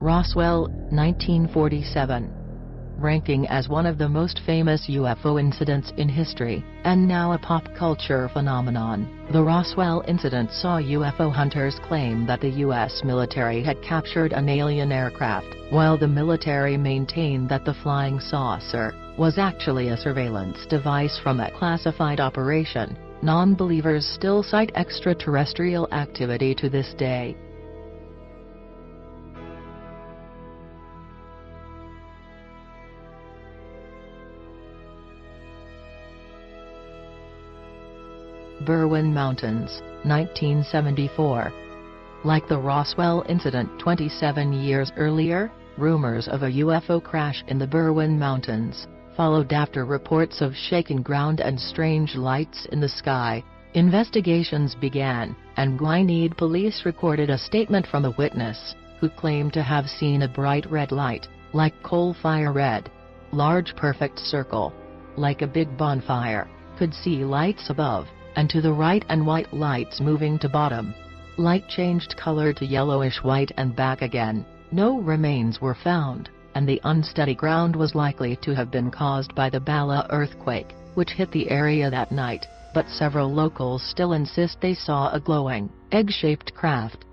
Roswell, 1947. Ranking as one of the most famous UFO incidents in history, and now a pop culture phenomenon, the Roswell incident saw UFO hunters claim that the U.S. military had captured an alien aircraft, while the military maintained that the flying saucer was actually a surveillance device from a classified operation. Non-believers still cite extraterrestrial activity to this day. Berwyn Mountains, 1974. Like the Roswell incident 27 years earlier, rumors of a UFO crash in the Berwyn Mountains followed after reports of shaking ground and strange lights in the sky. Investigations began, and Gwynedd police recorded a statement from a witness, who claimed to have seen a bright red light, like coal fire red. Large perfect circle. Like a big bonfire. Could see lights above and to the right and white lights moving to bottom. Light changed color to yellowish white and back again. No remains were found, and the unsteady ground was likely to have been caused by the Bala earthquake, which hit the area that night, but several locals still insist they saw a glowing, egg-shaped craft.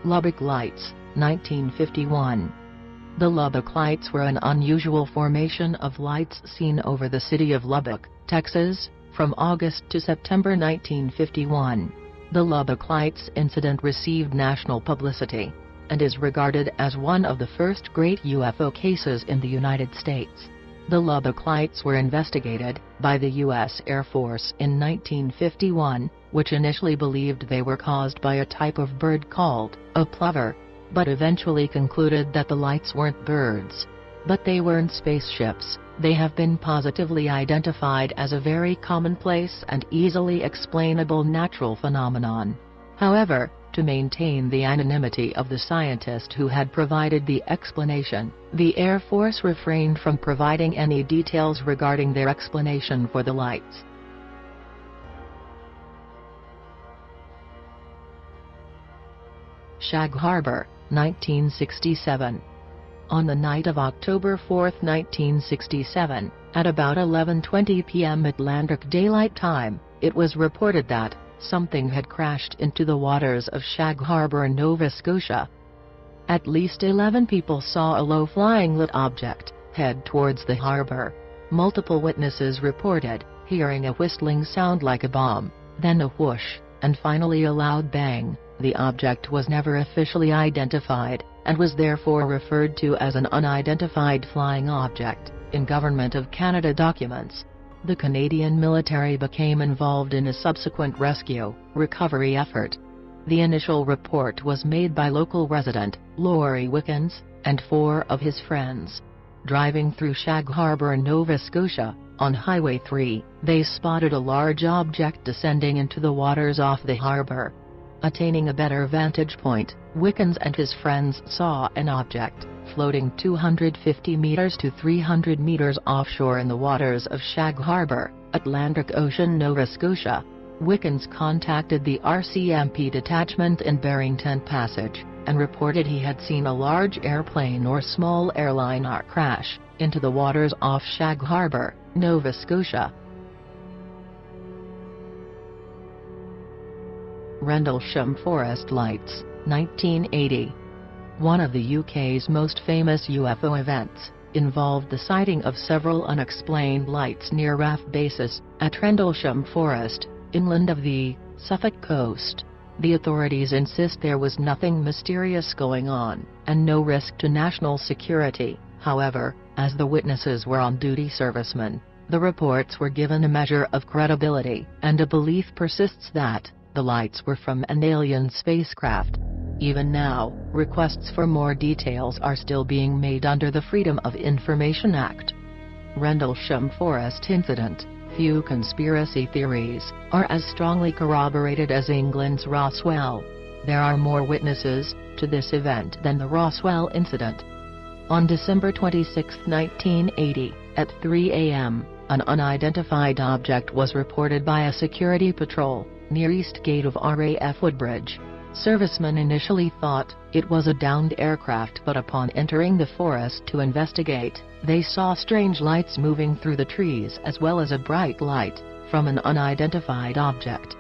Lubbock Lights, 1951. The Lubbock Lights were an unusual formation of lights seen over the city of Lubbock, Texas, from August to September 1951. The Lubbock Lights incident received national publicity, and is regarded as one of the first great UFO cases in the United States. The Lubbock Lights were investigated by the U.S. Air Force in 1951, which initially believed they were caused by a type of bird called a plover, but eventually concluded that the lights weren't birds. But they weren't spaceships. They have been positively identified as a very commonplace and easily explainable natural phenomenon. However, to maintain the anonymity of the scientist who had provided the explanation, the Air Force refrained from providing any details regarding their explanation for the lights. Shag Harbor, 1967. On the night of October 4, 1967, at about 11:20 p.m. Atlantic Daylight Time, it was reported that something had crashed into the waters of Shag Harbor, Nova Scotia. At least 11 people saw a low-flying lit object head towards the harbor. Multiple witnesses reported hearing a whistling sound like a bomb, then a whoosh, and finally a loud bang. The object was never officially identified, and was therefore referred to as an unidentified flying object in Government of Canada documents. The Canadian military became involved in a subsequent rescue recovery effort. The initial report was made by local resident Laurie Wickens and 4 of his friends. Driving through Shag Harbor, Nova Scotia, on Highway 3, they spotted a large object descending into the waters off the harbor. Attaining a better vantage point, Wickens and his friends saw an object floating 250 meters to 300 meters offshore in the waters of Shag Harbor, Atlantic Ocean, Nova Scotia. Wickens contacted the RCMP detachment in Barrington Passage, and reported he had seen a large airplane or small airliner crash into the waters off Shag Harbor, Nova Scotia. Rendlesham Forest Lights, 1980. One of the UK's most famous UFO events involved the sighting of several unexplained lights near RAF bases at Rendlesham Forest, inland of the Suffolk coast. The authorities insist there was nothing mysterious going on, and no risk to national security. However, as the witnesses were on-duty servicemen, the reports were given a measure of credibility, and a belief persists that the lights were from an alien spacecraft. Even now, requests for more details are still being made under the Freedom of Information Act. Rendlesham Forest incident. Few conspiracy theories are as strongly corroborated as England's Roswell. There are more witnesses to this event than the Roswell incident. On December 26, 1980, at 3 a.m., An unidentified object was reported by a security patrol near East Gate of RAF Woodbridge. Servicemen initially thought it was a downed aircraft, but upon entering the forest to investigate, they saw strange lights moving through the trees as well as a bright light from an unidentified object.